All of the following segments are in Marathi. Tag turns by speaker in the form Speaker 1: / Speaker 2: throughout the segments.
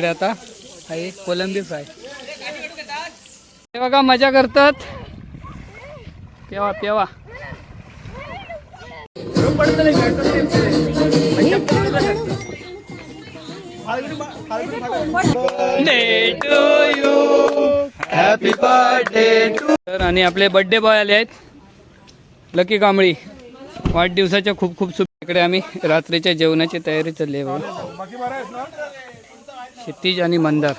Speaker 1: इकडे आता आहे कोलंबी फ्राय. हे बघा मजा करतात. पेवा पेवा.
Speaker 2: Happy birthday to.
Speaker 1: तर आणि आपले बर्थडे बॉय आले आहेत. लकी कांबळी वाढदिवसाच्या खूप खूप शुभेच्छा. इकडे आम्ही रात्रीच्या जेवणाची तयारी चालली आहे बघा. क्षितिज आणि मंदार.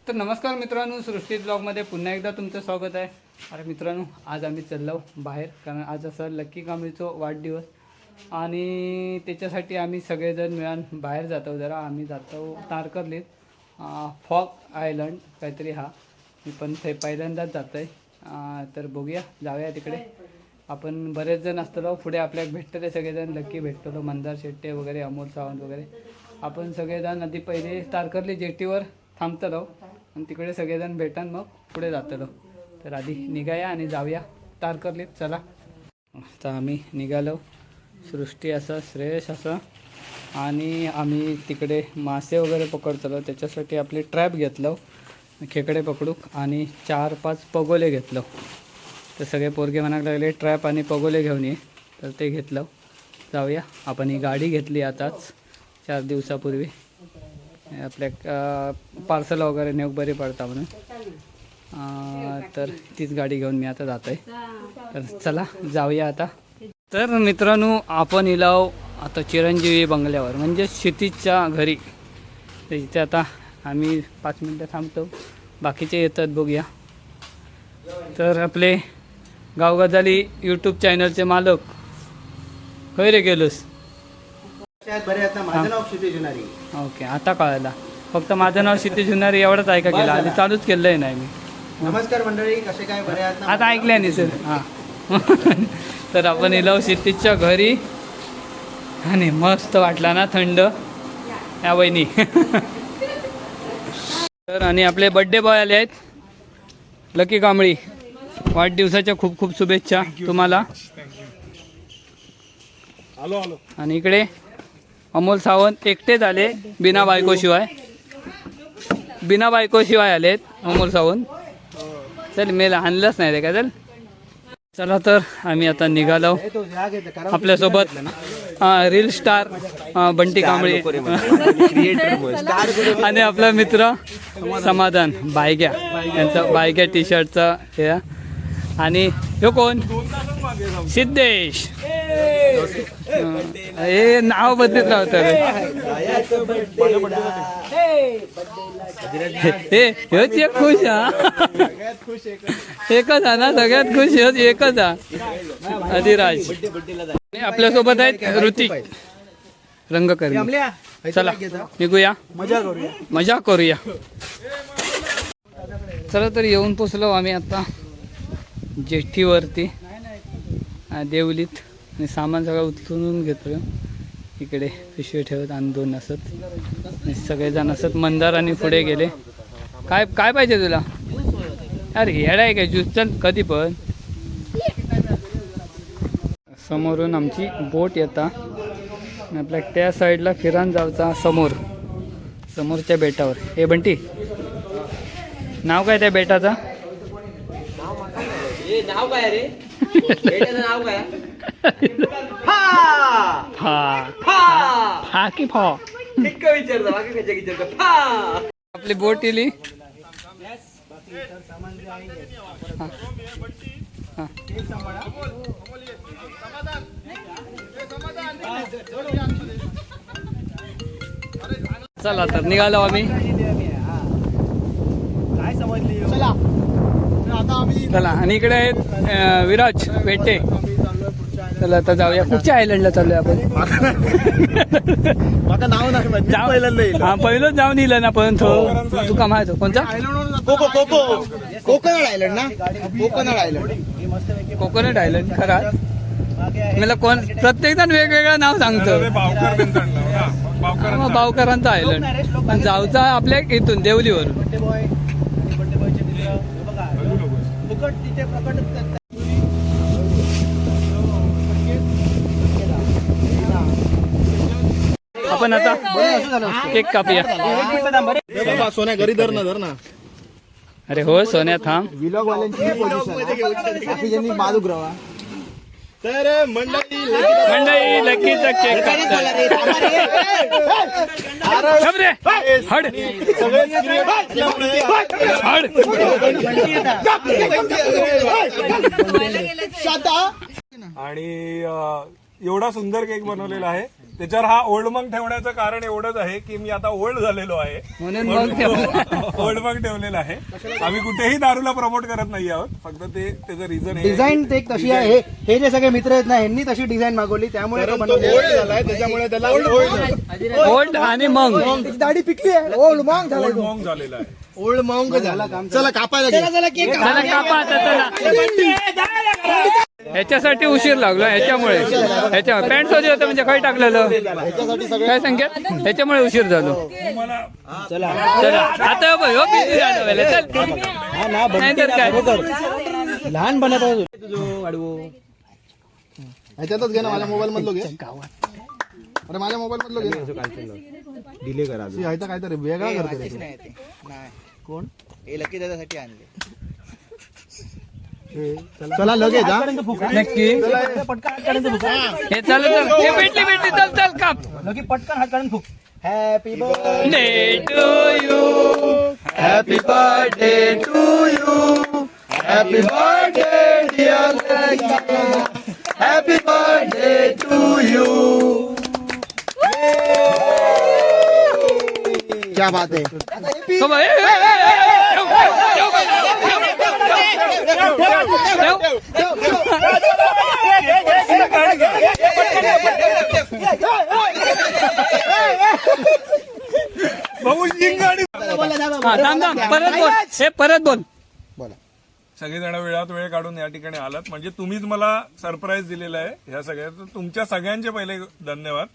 Speaker 1: तर नमस्कार मित्रांनो, सृष्टी ब्लॉगमध्ये पुन्हा एकदा तुमचं स्वागत आहे. अरे मित्रांनो, आज आम्ही चाललो बाहेर, कारण आज असं लकी कांबळीचा वाढदिवस आणि त्याच्यासाठी आम्ही सगळेजण मिळून बाहेर जातो. जरा आम्ही जातो तारकर्लीत फॉग आयलंड काहीतरी. हा मी पण ते पहिल्यांदाच जातो आहे. तर बघूया, जाऊया तिकडे. आपण बरेच जण असतो पुढे, आपल्याला भेटतो सगळेजण. लकी भेटतो, मंदार शेट्टे वगैरे, अमोल सावंत वगैरे. आपण सगळेजण आधी पहिले तारकर्ली जेटीवर थांबतो आणि तिकडे सगळेजण भेटून मग पुढे जातो. तर आधी निघाया आणि जाऊया तारकर्लीत. चला आता आम्ही निघालो. सृष्टी असं, श्रेयश असं, आणि आम्ही तिकडे मासे वगैरे पकडतो. त्याच्यासाठी आपली ट्रॅप घेतलं, खेकडे पकडू, आणि 4-5 पगोले घेतलं. तर सगळे पोरगे म्हणायला लागले ट्रॅप आणि पगोले घेऊन ये. तर ते घेतलं. जाऊया. आपण ही गाडी घेतली आताच 4 दिवसापूर्वी, आपल्या पार्सल वगैरे नेऊ बरी पडता म्हणून. तर तीच गाडी घेऊन मी आता जातो आहे. तर चला जाऊया आता. तर मित्रांनो, आपण इलाव आता चिरंजीवी बंगल्यावर, म्हणजे क्षितिजच्या घरी. तर इथे आता आम्ही 5 मिनटं थांबतो, बाकीचे येतात बघूया. तर आपले गावगजाली यूट्यूब चॅनलचे मालक, खय रे गेलोस?
Speaker 2: माझं नाव क्षितिज जुनारी.
Speaker 1: ओके, आता कळायला. फक्त माझं नाव क्षितिज जुनारी एवढंच ऐका गेला, आणि चालूच केलं नाही मी.
Speaker 2: नमस्कार मंडळी, कसे काय? बरे आहात ना?
Speaker 1: आता ऐकल्या नाही सर. हां. तर आपण इलाव क्षितिजच्या घरी, आणि मस्त वाटला ना थंड या वहिनी. तर आणि आपले बर्थडे बॉय आले आहेत. लकी कांबळी, वाढदिवसाच्या खूप खूप शुभेच्छा तुम्हाला. आणि इकडे अमोल सावंत एकटेच आले, बिना बायकोशिवाय आलेत अमोल सावंत. चल मेला आणलंच नाही रे का. चला तर आम्ही आता निघालो. आपल्यासोबत रील स्टार बंटी कांबळी आणि आपला मित्र समाधान बायग्या, यांचा बायग्या टी शर्टचा हे. आणि ह्यो कोण? सिद्धेश. हे नाव बदलत राहतं रे. हेच एक खुश हा. एकच हा ना, सगळ्यात खुश हेच एकच हा, अधिराज. आपल्यासोबत आहेत ऋतिक रंगकर्मी. चला निघूया, मजा करूया. चला तर येऊन पोचलो आम्ही आता जेटीवरती देवलीत. आणि सामान सगळं उचलून घेतो. इकडे पिशवी ठेवत आणि 2 असत, आणि सगळेजण असत. मंदार आणि पुढे गेले. काय काय पाहिजे तुला? अरे येडा आहे काय, ज्यूस चल कधी पण. समोरून आमची बोट येता, आपल्या त्या साईडला फिरान जायचा समोरच्या बेटावर. हे बंटी, नाव काय त्या बेटाचा?
Speaker 2: नाव काय रे? नाव काय?
Speaker 1: हा की फा आपली बोट इली. चला तर निघालो आम्ही. चला, आणि इकडे आहेत विराज वेटे. चला आता जाऊया. कुठच्या आयलंडला चाललोय आपण? हा, पहिलं जाऊन येईल ना. पण तू का माहिती कोणता?
Speaker 2: कोकोनट आयलंड ना.
Speaker 1: Coconut island. खरा मला कोण प्रत्येक जण वेगवेगळं नाव सांगतो. बावकरांचा आयलंड, पण जाऊचा आपल्या इथून देवलीवरून. आपण आता केक कापूया.
Speaker 2: सोन्या घरी धर ना
Speaker 1: अरे हो सोन्या थांब.
Speaker 2: विलॉग वाल्यांची ज्यांनी बाजूक राहा तर
Speaker 1: मंडळी लकीचा केक कापतात. थांब रे. हड. हड.
Speaker 3: आणि एवढा सुंदर केक बनवलेला आहे. त्याच्यावर हा ओल्ड मंक ठेवण्याचं कारण एवढंच आहे की मी आता ओल्ड झालेलो आहे
Speaker 1: म्हणून मग
Speaker 3: ओल्ड मंक ठेवलेला आहे. आम्ही कुठेही दारूला प्रमोट करत नाही आहोत, फक्त ते त्याचं रिझन आहे.
Speaker 2: डिझाईन ते तशी आहे. हे जे सगळे मित्र आहेत ना यांनी तशी डिझाईन मागवली त्यामुळे तो बनवलेला आहे. त्याच्यामुळे त्याला
Speaker 1: ओल्ड आणि मग
Speaker 2: दाढी पिकली आहे. ओल्ड मॉंग झाला.
Speaker 3: ओल्ड मंक झालेला आहे.
Speaker 2: ओल्ड मॉंग झाला काम. चला कापायला चला केक
Speaker 1: चला कापा आता चला. ह्याच्यासाठी उशीर लागला ह्याच्यामुळे पॅन्ट सोजी होतं म्हणजे काय टाकलेलं काय संकेत ह्याच्यामुळे उशीर झालो. चला आता बघ हो busy झालं पहिलं. चल नाहीतर काय
Speaker 2: लहान बनत वाढवू ह्याच्यातच घे ना. माझ्या मोबाईल मधलो घे. अरे माझ्या मोबाईल मधलो घे. डिले करा ह्याचा काहीतरी वेगळा करते. कोण हे लकी दादासाठी आणले. चला लगेच
Speaker 1: नक्की हे चालू चल. हे भेटली चल काप.
Speaker 2: लकी पटकन हात काढून फुक. Happy
Speaker 1: birthday to you.
Speaker 2: Happy birthday to you. Happy birthday dear. Happy birthday to you. क्या बात है.
Speaker 1: परत बोल.
Speaker 3: सगळेजण वेळात वेळ काढून या ठिकाणी आलात म्हणजे तुम्हीच मला सरप्राईज दिलेला आहे. ह्या सगळ्यात तुमच्या सगळ्यांचे पहिले धन्यवाद.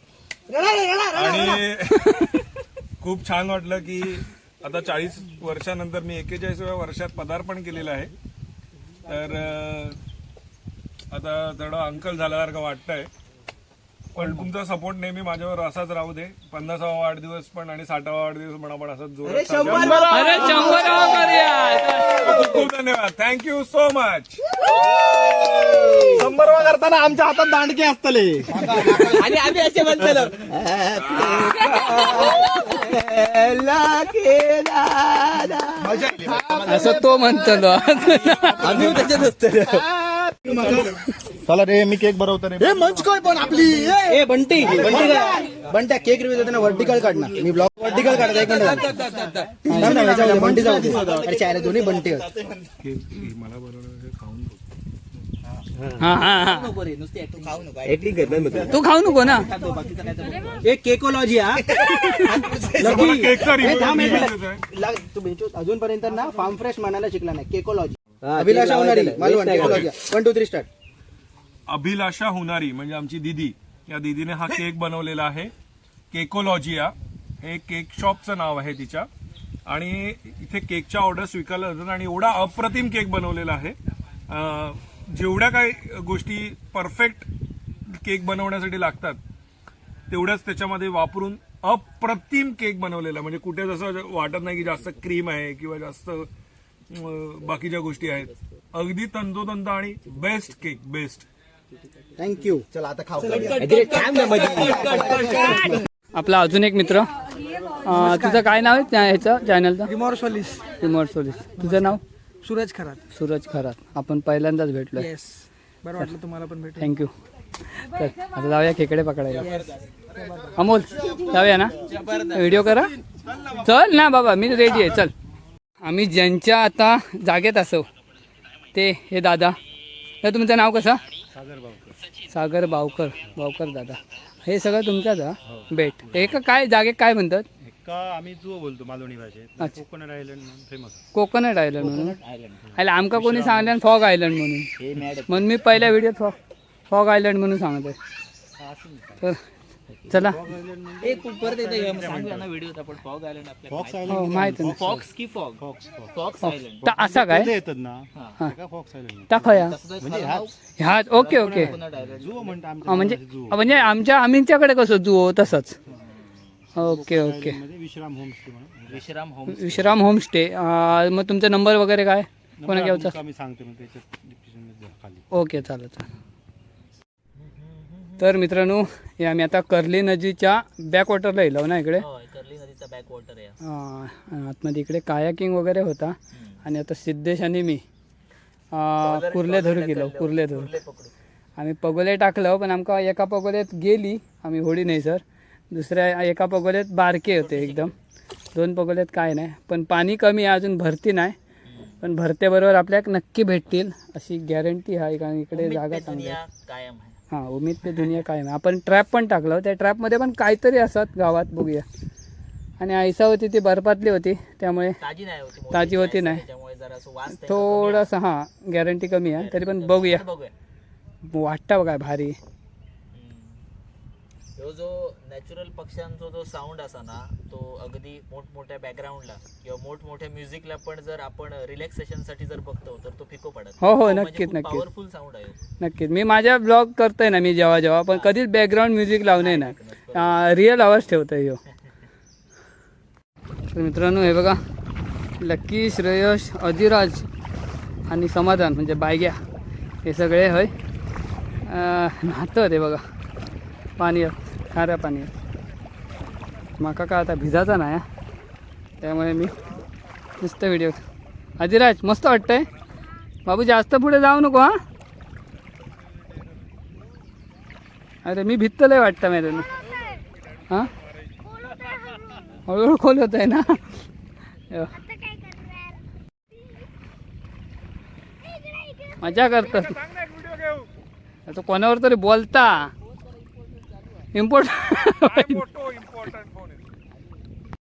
Speaker 3: आणि खूप छान वाटलं की आता 40 वर्षानंतर मी 41व्या वर्षात पदार्पण केलेलं आहे. तर आता थोडं अंकल झाल्यासारखं वाटतंय, पण तुमचा सपोर्ट नेहमी माझ्यावर असाच राहू दे. 50वा वाढदिवस पण आणि 60वा वाढदिवस पण आपण असंच जोरात साजरा
Speaker 1: अरे 100 करूया.
Speaker 3: खूप खूप धन्यवाद. Thank you so much.
Speaker 2: 100वा करताना आमच्या हातात दांडके असतले
Speaker 1: आणि आम्ही असे म्हणतो असं तो म्हणतो.
Speaker 2: आम्ही त्याच्यात असतो. चला रे मी केक बनवतो रे. मंच काय पण आपली ए बंटी बंट्या केक रिव्ह्यू देताना वर्टिकल काढणार. मी ब्लॉग वर्टिकल काढतो. एक मिनिट बंटी जाऊ दे. अरे चायला दोन्ही बंटी आहेत.
Speaker 3: मला बरोबर खाऊन
Speaker 1: तू खाऊ नको ना.
Speaker 2: एक केकोलॉजी हा.
Speaker 3: केकचा
Speaker 2: तू अजूनपर्यंत ना फार्म फ्रेश म्हणायला शिकला नाही. केकोलॉजी. अभिलाषा होणारी मालवण. केकोलॉजी 1 2 3 स्टार्ट.
Speaker 3: अभिलाषा होणारी म्हणजे आमची दीदी. या दीदीने हा केक बनवलेला आहे. केकोलॉजिया हे केक शॉपचं नाव आहे तिच्या. आणि इथे केकच्या ऑर्डर स्वीकारल्या जातात आणि एवढा अप्रतिम केक बनवलेला आहे. जेवढ्या काही गोष्टी परफेक्ट केक बनवण्यासाठी लागतात तेवढ्याच त्याच्यामध्ये वापरून अप्रतिम केक बनवलेला. म्हणजे कुठे जसं वाटत नाही की जास्त क्रीम आहे किंवा जास्त बाकीच्या गोष्टी आहेत. अगदी तंतोतंत आणि बेस्ट केक. बेस्ट.
Speaker 2: थँक्यू. चला आता खाऊ.
Speaker 1: आपला अजून एक मित्र. तुझं काय नाव आहे ह्याचं चॅनलचं?
Speaker 4: रिमोर सोलिस.
Speaker 1: तुझं नाव?
Speaker 4: सूरज खरात.
Speaker 1: सूरज खरात. आपण पहिल्यांदाच भेटलो.
Speaker 4: येस. बरं वाटलं तुम्हाला पण भेटून.
Speaker 1: थँक्यू. तर आता जाऊया खेकडे पकडायला. अमोल जाऊया ना. व्हिडिओ करा. चल ना बाबा मी रेडी आहे. चल. आम्ही ज्यांच्या आता जागेत असो ते हे दादा. तर तुमचं नाव कसं? सागर बावकर दादा. हे सगळं तुमच्याच हा बेट. हे काय जागे काय म्हणतात?
Speaker 5: आम्ही जुओ बोलतो मालवणी भाषेत. कोकोनट आयलंड म्हणून फेमस.
Speaker 1: कोकोनट आयलंड म्हणून. अरे आमका कोणी सांगलं फॉग आयलंड म्हणून मी पहिल्या व्हिडिओत फॉग आयलंड म्हणून सांगतोय. तर चला माहिती असा काय टाकूया ह्या. ओके म्हणजे आमच्याकडे कसं जुओ तसंच. Okay okay.
Speaker 5: मध्ये विश्राम होमस्टे म्हणून
Speaker 1: विश्राम होमस्टे. मग तुमचा नंबर वगैरे काय कोणा घ्यायचा?
Speaker 5: आम्ही सांगतो मग त्याच्यात description मध्ये खाली.
Speaker 1: ओके चालेल चालेल. तर मित्रांनो हे आम्ही आता कर्ली नदीच्या बॅकवॉटरला येलो ना इकडे.
Speaker 6: कर्ली नदीचा बॅक वॉटर आहे.
Speaker 1: आतमध्ये इकडे कायाकिंग वगैरे होता आणि आता सिद्धेश आणि मी कुर्ले धरू गेलो. कुर्ले धरू आम्ही पगोले टाकलं पण आमका एका पगोल्यात गेली आम्ही होडी नाही सर. दुसऱ्या एका पगोल्यात बारके होते एकदम. 2 पगोल्यात काय नाही पण पाणी कमी आहे अजून भरती नाही. पण भरत्याबरोबर आपल्याला नक्की भेटतील अशी गॅरंटी आहे कारण इकडे जागा चांगली आहे.
Speaker 6: कायम आहे.
Speaker 1: हां उमेद पे दुनिया काय आहे. आपण ट्रॅप पण टाकलं त्या ट्रॅपमध्ये पण काहीतरी असतात गावात बघूया. आणि ऐसा होती ती बर्फातली होती त्यामुळे
Speaker 6: ताजी नाही होती.
Speaker 1: ताजी होती नाही
Speaker 6: त्यामुळे जरा असं वास
Speaker 1: थोडंसं हां गॅरंटी कमी आहे तरी पण बघूया.
Speaker 6: बघूया.
Speaker 1: वाटतं बघा भारी.
Speaker 6: ह्यो जो नॅचरल पक्ष्यांचा जो साऊंड असा ना तो अगदी मोठमोठ्या बॅकग्राऊंडला किंवा मोठमोठ्या म्युझिकला पण जर आपण रिलॅक्सेशन साठी जर बघतो तर तो फिको पडत.
Speaker 1: हो नक्कीच नक्कीच
Speaker 6: पॉवरफुल साऊंड आहे.
Speaker 1: नक्कीच. मी माझ्या ब्लॉग करतोय ना मी जेव्हा पण कधीच बॅकग्राऊंड म्युझिक लावणे ना रिअल आवाज ठेवतोय ह्यो. तर मित्रांनो हे बघा लक्की श्रेयश अधिराज आणि समाधान म्हणजे बायग्या हे सगळे होय न्हातं ते बघा पाण्यात खाऱ्या पाण्यात. माका का आता भिजायचा नाही त्यामुळे मी नुसतं व्हिडिओ. अधिराज मस्त वाटतंय बाबू जास्त पुढे जाऊ नको हां. अरे मी भित्तलंय वाटतं मॅडम हां हळूहळू खोल होत आहे ना. मजा करतात आता कोणावर तरी बोलता इम्पॉर्टंट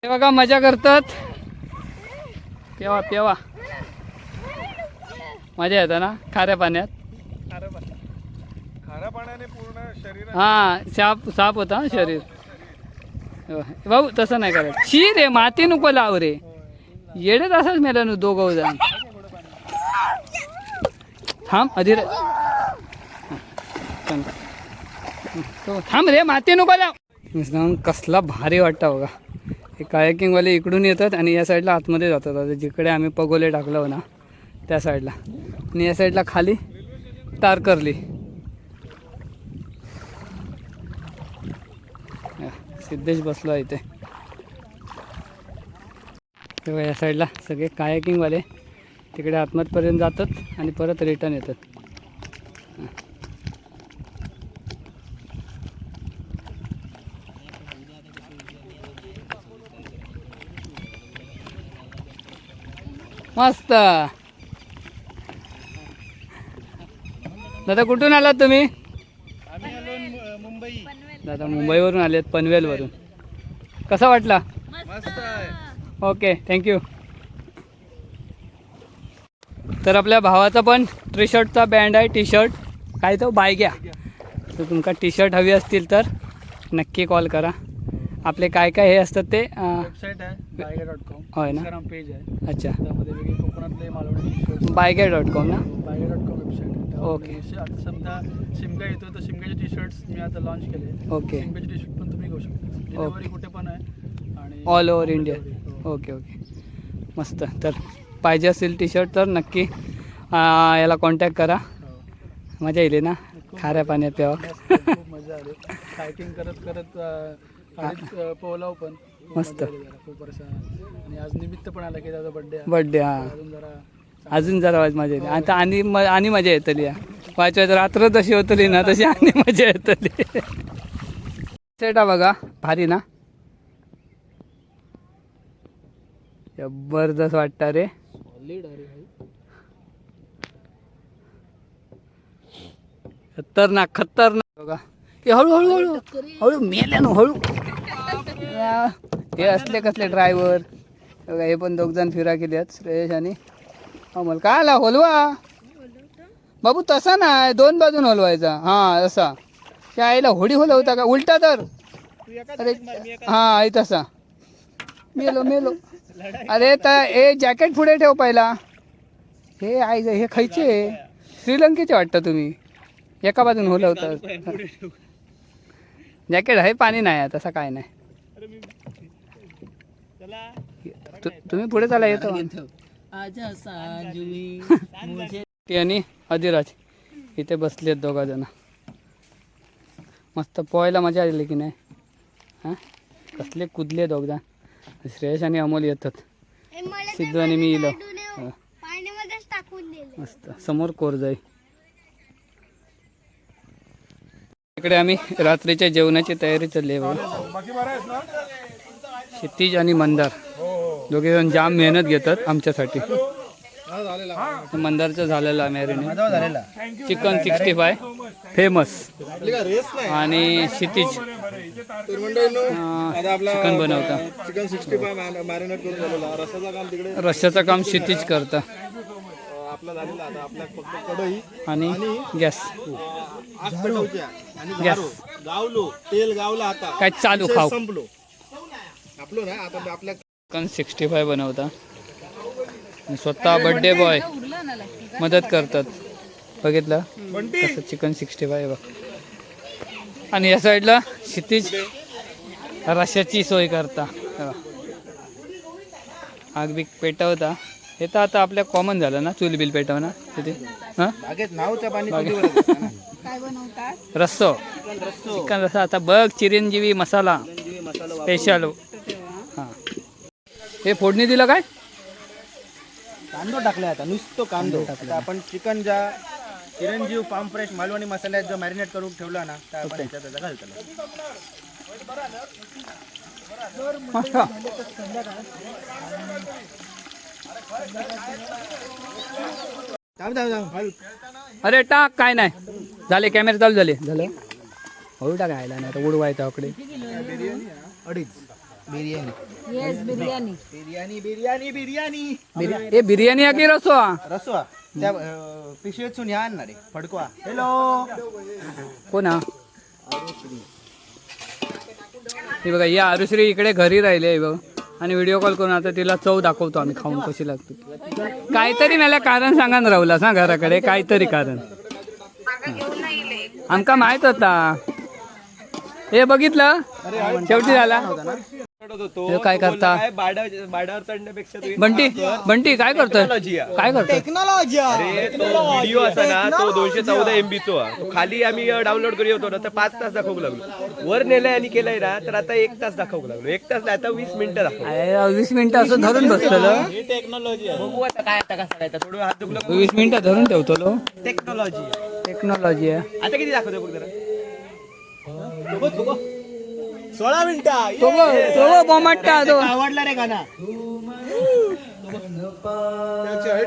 Speaker 1: ते बघा मजा करतात. पेवा मजा येतं ना खाऱ्या पाण्यात.
Speaker 3: खाऱ्या पाण्याने पूर्ण शरीर
Speaker 1: हां साप होता शरीर. भाऊ तसं नाही करायचं. शी रे माती नको लाव रे येडे तसाच मेला नु 2 जण. थांब अधिर थांब रे माती नको लाव. कसला भारी वाटतं बघा. हे कायाकिंगवाले इकडून येतात आणि या साईडला आतमध्ये जातात. आता जिकडे आम्ही पगोले टाकलो ना त्या साईडला आणि या साईडला खाली तारकर्ली. सिद्धेश बसलो आहे इथे. तेव्हा या साईडला सगळे कायाकिंगवाले तिकडे आतमधपर्यंत जातात आणि परत रिटर्न येतात. मस्त. दादा कुठून आलात तुम्ही?
Speaker 5: आम्ही आलो मुंबई.
Speaker 1: दादा मुंबईवरून आलेत पनवेलवरून. कसा वाटला?
Speaker 5: मस्त आहे.
Speaker 1: Okay thank you. तर आपल्या भावाचा पण टी शर्टचा बँड आहे. टी शर्ट काय तो बायग्या. तर तुमका टी शर्ट हवी असतील तर नक्की कॉल करा. आपले काय काय हे असतात ते
Speaker 4: वेबसाईट आहे बायग्या.com.
Speaker 1: होय ना.
Speaker 4: इंस्टाग्राम पेज आहे
Speaker 1: अच्छा
Speaker 4: त्यामध्ये वेगळे कोकणातले मालवणी
Speaker 1: बायग्या.com ना.
Speaker 4: बायग्या.com वेबसाईट आहे.
Speaker 1: ओके.
Speaker 4: आता समजा शिमगा येतो तर शिमग्याचे टी शर्ट्स मी आता लॉन्च केले.
Speaker 1: ओके.
Speaker 4: शिमग्याचे टी शर्ट पण तुम्ही घेऊ शकता. डिलिव्हरी कुठे पण आहे आणि
Speaker 1: ऑल ओव्हर इंडिया.
Speaker 4: हो.
Speaker 1: ओके ओके मस्त. तर पाहिजे असेल टी शर्ट तर नक्की याला कॉन्टॅक्ट करा. मजा येईल ना खाऱ्या पाण्यात प्यावा.
Speaker 4: खूप मजा आली. हायकिंग करत करत पोहलाव पण खूप
Speaker 1: मस्त.
Speaker 4: मजा आली जरा. खूप वर्ष आणि आज निमित्त पण आलं की त्याचा बर्थडे
Speaker 1: बर्थडे हां
Speaker 4: अजून जरा
Speaker 1: मजा येते. आता आणि मजा येतली. वाचवायचं रात्र जशी होतली ना तशी आणि मजा येतली. सेटा बघा भारी ना जबरदस्त वाटतं रे. खतरनाक बघा. हे हळू हळू हळू मेले ना हळू. हे असले कसले ड्रायव्हर बघा. हे पण 2 जण फिरा केले आहेत श्रेयश आणि अमोल. काय आला हलवा बाबू तसा नाही 2 बाजून हलवायचा. हां असा त्या आईला होडी हलवता का उलटा तर. अरे हां आई तसा मेलो. अरे तर हे जॅकेट पुढे ठेव पहिला. हे आई हे खायचे श्रीलंकेचे वाटतं तुम्ही एका बाजून हलवतात. जॅकेट आहे पाणी नाही आहे तसं काय नाही. तुम्ही पुढे चाला येतो
Speaker 6: आजा सांजुई मुझे
Speaker 1: ती आणि अधिराज इथे बसलेत दोघा जण. मस्त पोहायला मजा आली की नाही? हां कसले कुदले दोघदा. श्रेयश आणि अमोल येतात. सिद्धू आणि मी इलो.
Speaker 7: पाण्यामध्येच टाकून दिले.
Speaker 1: मस्त समोर कोरजाई. इकडे आम्ही रात्रीच्या जेवणाची तयारी चालली आहे बघा. क्षितिज आणि मंदार दोघे जण जाम मेहनत घेतात आमच्यासाठी. मंदारचं झालेलं आहे मॅरिनेट.
Speaker 2: झालेला
Speaker 1: चिकन 65 फेमस आणि क्षितिज चिकन बनवता.
Speaker 2: चिकन 65 मॅरिनेट करून झालेला. रसाचं काम तिकडे
Speaker 1: रश्श्याचं काम क्षितिज करता
Speaker 2: आपला झालेला. आता आपल्या फक्त कढई
Speaker 1: आणि गॅस
Speaker 2: आग पेटवच्या आणि गावलो तेल गावला आता
Speaker 1: काय चालू खाऊ.
Speaker 2: संपलो आपलो ना आता आपल्या
Speaker 1: चिकन 65 बनवता आणि स्वतः बर्थडे बॉय मदत करतात. बघितलं कसं चिकन 65 बघ. आणि या साईडला क्षितिज रश्श्याची सोय करता. आग बी पेटवता. हे तर आता आपल्या कॉमन झालं ना चूल बिल पेटवणं तिथे. हां
Speaker 2: बागेत नावच्या पाणी
Speaker 1: रस्सो चिकन रस्सा. आता बघ चिरंजीवी मसाला स्पेशल. हां हे फोडणी दिलं काय?
Speaker 2: कांदो टाकलाय आता नुसतं कांदो टाकला. आपण चिकन ज्या चिरंजीव फार्म फ्रेश मालवणी मसाल्यात जो मॅरिनेट करून ठेवला ना त्या आपण ह्याच्यात घालतो.
Speaker 1: मस्त. अरे टाक काय नाही झाले. कॅमेरा चालू झाले. झालं हळू टाकायला नाही तर उडवायचं आकडे.
Speaker 2: अडीच बिर्याणी बिर्याणी बिर्याणी बिर्याणी
Speaker 1: हे बिर्याणी आहे की रसवा?
Speaker 2: रसवा त्या पिशवीतून या आणणार आहे फडकवा. हॅलो
Speaker 1: कोण हा? हे बघा या आरुश्री इकडे घरी राहिले आहे बघ. आणि व्हिडिओ कॉल करून आता तिला चव दाखवतो आम्ही खाऊन कशी लागते. काहीतरी मला कारण सांगा ना राहुला सांग घराकडे काहीतरी कारण. आमका माहित होता. हे बघितलं शेवटी झाला. हे काय करता
Speaker 8: बाडावर चढण्यापेक्षा
Speaker 1: बंटी? बंटी काय करतोय? काय करतोय?
Speaker 8: व्हिडिओ असा ना तो 214 MB चो खाली आम्ही डाउनलोड करू होतो ना तर 5 तास दाखवू लागलो. वर नेलाय आणि केलाय ना तर आता 1 तास दाखवू लागलो. 1 तास आता 20 मिनिटं दाखव.
Speaker 1: 20 मिनिटं असं धरून बसलेलं.
Speaker 6: बघू आता काय आता कसं काय थोडं हात दुखलं.
Speaker 1: 20 मिनिटं धरून ठेवतो.
Speaker 8: टेक्नॉलॉजी
Speaker 1: आहे.
Speaker 8: आता किती दाखवतो बघ जरा.
Speaker 2: 16 मिनिटं
Speaker 1: तो बॉम्बटा तो
Speaker 2: आवडला रे गाणं.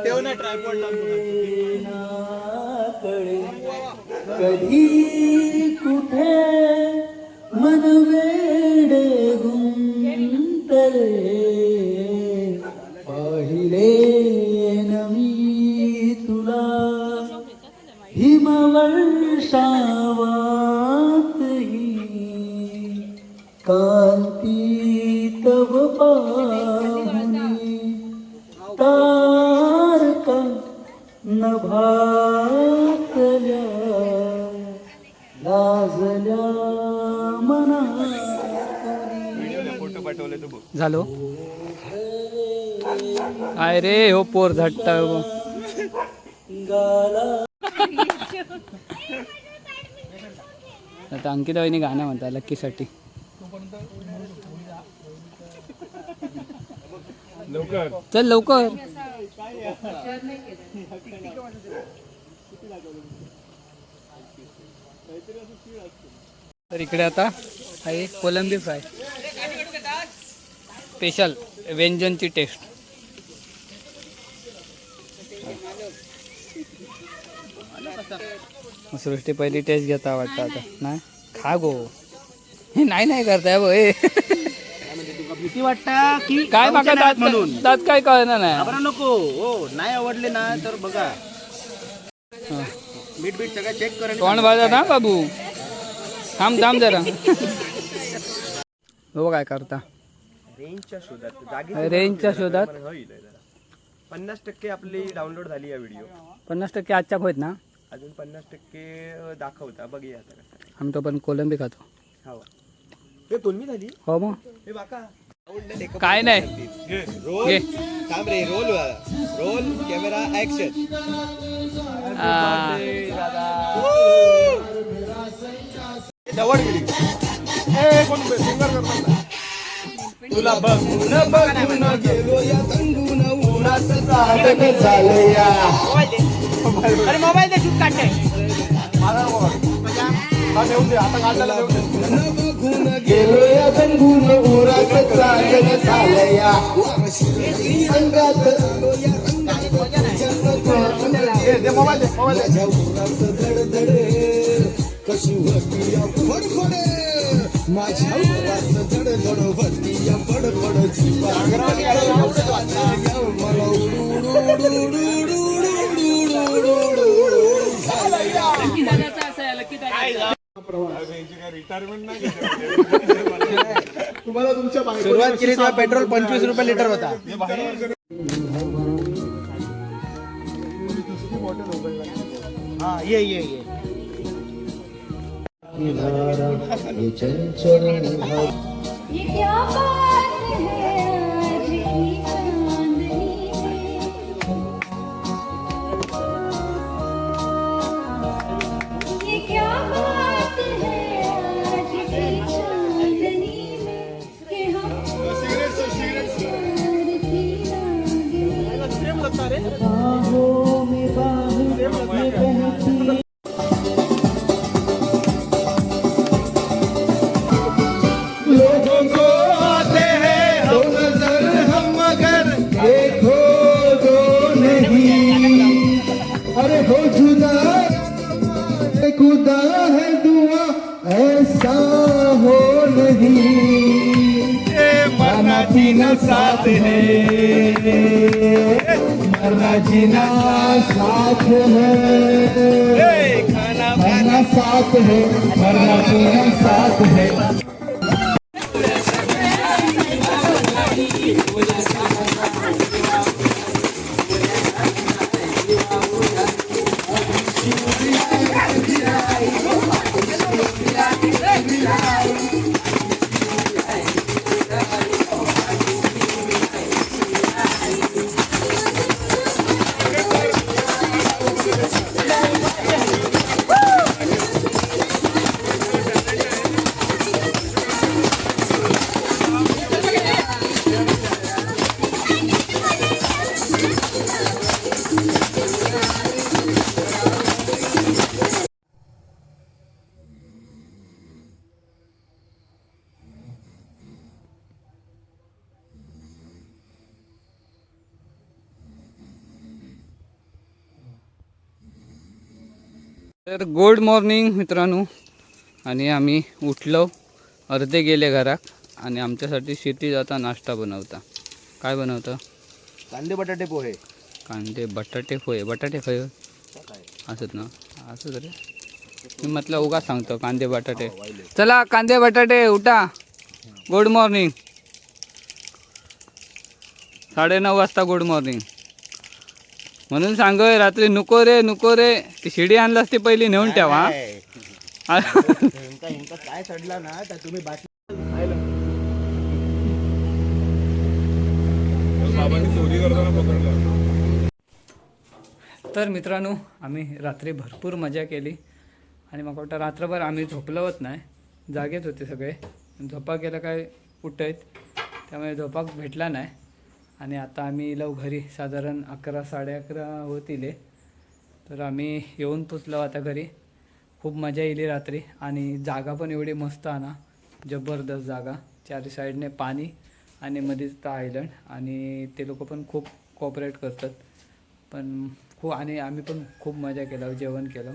Speaker 2: ठेव ना ट्रायपॉड
Speaker 9: कधी कुठे मन वेडे गुंतले पाहिले न मी तुला हिमवर्षावातही कांती तव पाहुनी तारका नभातल्या लाजल्या मना.
Speaker 8: फोटो पाठवले तो बघ.
Speaker 1: झालो काय रे हो पोर झट्टा. आता अंकिता वहिनी गाणं म्हणता लक्कीसाठी. चल लवकर. तर इकडे आता आहे कोलंबी फ्राय स्पेशल व्यंजनची टेस्ट. सृष्टी पहिली टेस्ट घेता वाटतं आता नाही खा गो. हे नाही करताय बघ.
Speaker 2: भीती वाटतं की
Speaker 1: काय बघा दात काय कळणार नाही.
Speaker 2: घाबरा नको. हो नाही आवडले ना तर बघा मीठ बीठ सगळं चेक करा.
Speaker 1: तोंड बाजा ना बाबू. थांब जरा. हो काय करता
Speaker 8: रेंजच्या शोधात जागी
Speaker 1: रेंजच्या शोधात.
Speaker 8: 50% आपली डाउनलोड झाली या व्हिडिओ.
Speaker 1: 50% आजच्या होत ना.
Speaker 8: अजून 50% दाखवता. बघूया आता कसं.
Speaker 1: आम्ही तो पण कोलंबी खातो.
Speaker 8: हो हे 2 झाली.
Speaker 1: हो मग
Speaker 8: हे बाका
Speaker 1: काय नाही घे.
Speaker 8: थांब रे, रोल कॅमेरा ऍक्शन.
Speaker 1: आ,
Speaker 2: तुला बघून बघून गेलो या संगून उन्हाचं चांदणं झालं या.
Speaker 8: अरे मोबाईल दे, शूट काढते.
Speaker 2: बघून गेलो या संगून उन्हाचं चांदणं झालं या. अंगात आलो या माझ्या उन्हाचं धडधड कशी होती या फडफड. माझ्या उन्हाचं धडधड होती या फडफड. जीवा मला
Speaker 4: तुम्हाला तुमच्या
Speaker 2: सुरुवात केली तेव्हा पेट्रोल 25 रुपये लिटर होता. हा ये ये ये.
Speaker 7: ये क्या बात है आज की चांदनी में, ये क्या बात है आज की चांदनी में कि हम
Speaker 9: बाहों में बहती
Speaker 2: लोगों को आते हैं दो नजर हम मगर देखो दो नहीं. अरे हो जुदा खुदा है दुआ ऐसा हो नहीं. मरना जीना साथ है, मरना जीना साथ है, खाना साथ है, मरना जीना साथ है.
Speaker 1: तर गुड मॉर्निंग मित्रांनो. आणि आम्ही उठलो, अर्धे गेले घरात आणि आमच्यासाठी शेती जाता नाश्ता बनवता. काय बनवता?
Speaker 2: कांदे बटाटे पोहे.
Speaker 1: कांदे बटाटे पोहे. बटाटे खय असत ना? असंच रे, मी म्हटलं उगा सांगतो कांदे बटाटे. चला कांदे बटाटे उठा. Good morning. 9:30 वाजता गुड मॉर्निंग म्हणून सांगोय. रात्री नको रे ती शिडी आणलास ती पहिली नेऊन ठेवा.
Speaker 2: काय चढला ना तर तुम्ही बाटली
Speaker 1: तर मित्रांनो आम्ही रात्री भरपूर मजा केली आणि मग वाटतं रात्रभर आम्ही झोपलवत नाही, जागेत होते सगळे. झोपा गेलं काय उठत, त्यामुळे झोपाक भेटला नाही. आणि आता आम्ही येलो घरी, साधारण 11 11:30 होतील. तर आम्ही येऊन पोचलो आता घरी. खूप मजा येईल रात्री आणि जागा पण एवढी मस्त आहे ना, जबरदस्त जागा. चारी साईडने पाणी आणि मध्येच तर आयलंड. आणि ते लोक पण खूप कोऑपरेट करतात. पण खूप आणि आम्ही पण खूप मजा केला, जेवण केलं.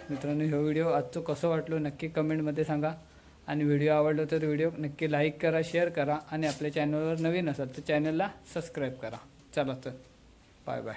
Speaker 1: मित्रांनो हा व्हिडिओ आजचं कसं वाटलं नक्की कमेंटमध्ये सांगा. आणि व्हिडिओ आवडला तर व्हिडिओ नक्की लाईक करा, शेअर करा आणि आपल्या चॅनलवर नवीन असाल तर चॅनलला सबस्क्राईब करा. चला तर बाय बाय.